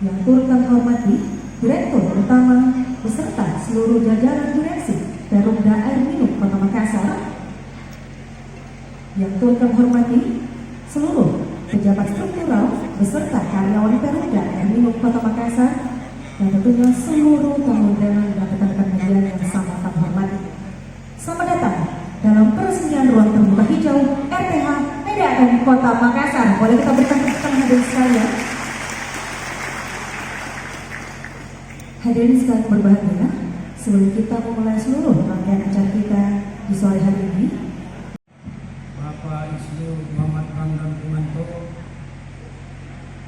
Yang turut kami hormati Direktur Utama beserta seluruh jajaran direksi Perumda Air Minum Kota Makassar. Yang turut kami hormati seluruh pejabat struktural beserta karyawan Perumda Air Minum Kota Makassar, dan tentunya seluruh tamu undangan dan rekan-rekan media yang sama kami hormati. Selamat datang dalam peresmian ruang terbuka hijau RTH PDAM Kota Makassar. Boleh kita berikan tepuk tangan hadirin sekalian. Hadirin sekalian berbahagia, sebelum kita memulai seluruh rangkaian acara kita di sore hari ini, Bapak Isnu Muhammad Ramdan Kumanto,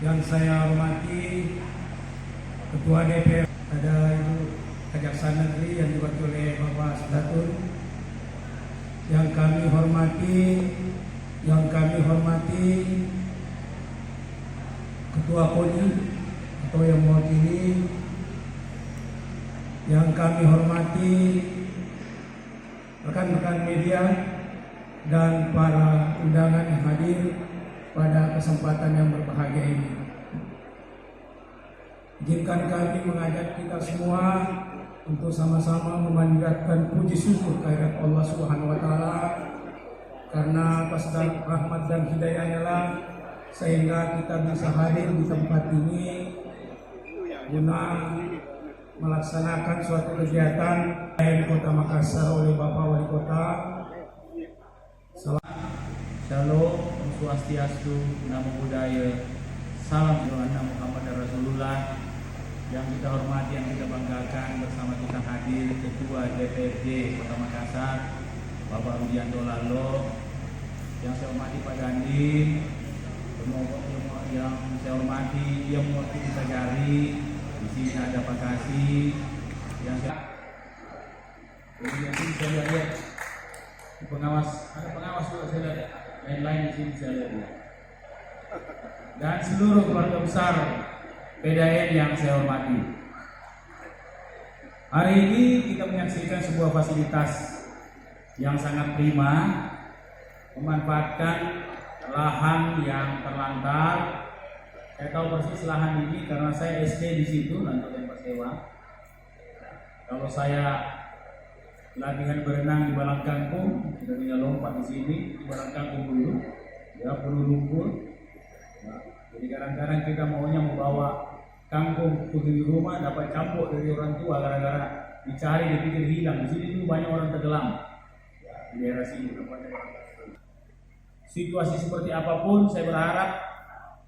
yang saya hormati Ketua DPR, ada Ibu Kejaksaan Negeri yang diwakili oleh Bapak Sedatun, yang kami hormati Ketua KONI atau yang mewakili, yang kami hormati rekan-rekan media dan para undangan yang hadir pada kesempatan yang berbahagia ini. Izinkan kami mengajak kita semua untuk sama-sama memanjatkan puji syukur kehadirat Allah Subhanahu wa taala, karena atas rahmat dan hidayahnya lah sehingga kita bisa hadir di tempat ini guna melaksanakan suatu kegiatan di Kota Makassar oleh Bapak Wali Kota. Shalom, Om Swastiastu, Namo Buddhaya, Salam Yohana Muhammad Rasulullah. Yang kita hormati, yang kita banggakan, bersama kita hadir Ketua DPRD Kota Makassar, Bapak Rudianto Lalo. Yang saya hormati Pak Dandi, yang saya hormati yang mewakili kita Jari. Di sini ada Pak Kasih, yang saya lihat pengawas, ada pengawas juga saya lihat, lain-lain di sini saya lihat ya. Dan seluruh keluarga besar PDAM yang saya hormati. Hari ini kita menyaksikan sebuah fasilitas yang sangat prima, memanfaatkan lahan yang terlantar. Saya tahu persis lahan ini karena saya SD di situ, lantai tempat sewa. Kalau saya latihan berenang di Balang Kangkung, kita punya lompat di sini di Balang Kangkung dulu, ya penuh lumpur. Nah, jadi kadang-kadang kita maunya membawa kangkung pergi di rumah, dapat campur dari orang tua gara-gara dicari dipikir hilang. Di sini dulu banyak orang tenggelam, ya, di daerah sini. Situasi seperti apapun, saya berharap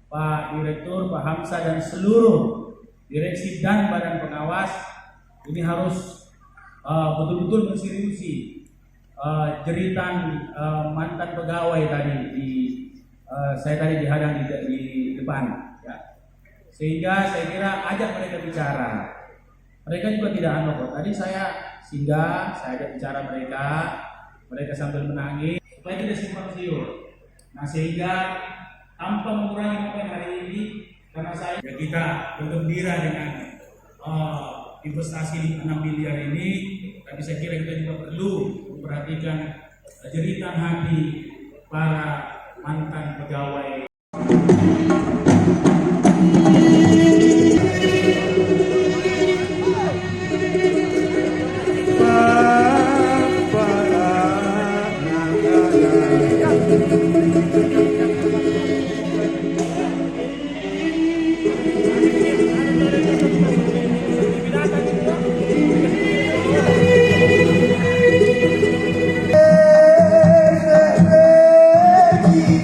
Pak Direktur, Pak Hamsa dan seluruh direksi dan badan pengawas ini harus betul-betul menseriusi jeritan mantan pegawai tadi saya tadi dihadang di depan, ya. Sehingga saya kira ajak mereka bicara. Mereka juga tidak aneh. Tadi saya singgah, saya ajak bicara mereka sambil menangis supaya tidak simpang siur. Nah, sehingga tanpa mengurangi apa yang hari ini, karena saya ya kita bergembira dengan investasi 6 miliar ini, tapi saya kira kita juga perlu memperhatikan jeritan hati para mantan pegawai. Bye.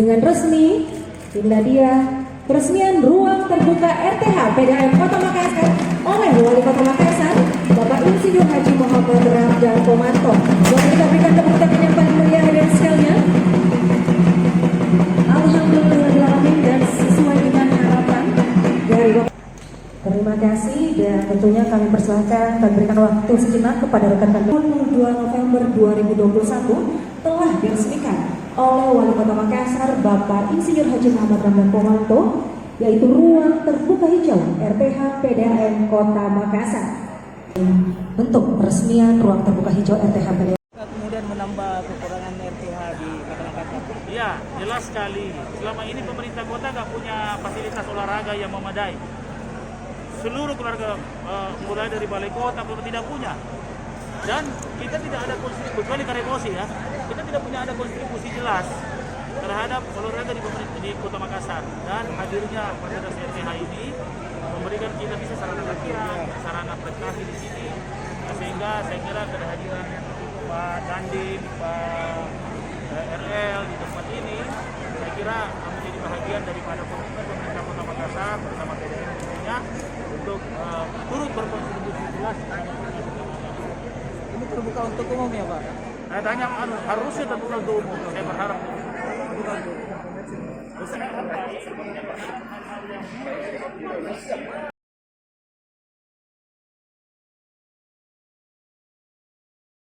Dengan resmi, inilah dia peresmian ruang terbuka RTH PDAM Kota Makassar oleh Wali Kota Makassar, Bapak Insinyur Haji Muhammad Ramdan Pomanto. Boleh kita berikan tepuk tangan yang paling meriah hadirin sekalian. Alhamdulillahirrahmanirrahim, dan sesuai dengan harapan dari Bapak. Terima kasih, dan tentunya kami persilahkan dan berikan waktu sejenak kepada rekan kami. 22 November 2021 telah diresmikan oleh Wali Kota Makassar Bapak Insinyur Haji Muhammad Ramdan Pomanto, yaitu ruang terbuka hijau RTH PDAM Kota Makassar. Bentuk peresmian ruang terbuka hijau RTH PDAM. Kemudian menambah kekurangan RTH di masyarakat. Iya, jelas sekali. Selama ini pemerintah kota nggak punya fasilitas olahraga yang memadai. Seluruh keluarga mulai dari balai kota pun tidak punya. Dan kita tidak ada kontribusi, kecuali Karebosi ya, kita tidak punya ada kontribusi jelas terhadap olahraga di Kota Makassar. Dan hadirnya fasilitas RTH ini memberikan kita bisa sarana latihan, sarana prestasi di sini. Sehingga saya kira kehadiran Pak Dandim, Pak RL di tempat ini, saya kira menjadi bahagian daripada pemerintah Kota Makassar bersama PDAM tentunya untuk turut berkontribusi jelas. Ini terbuka untuk umum ya Pak? Tanya harusnya terbuka untuk umum. Saya berharap terbuka untuk umum.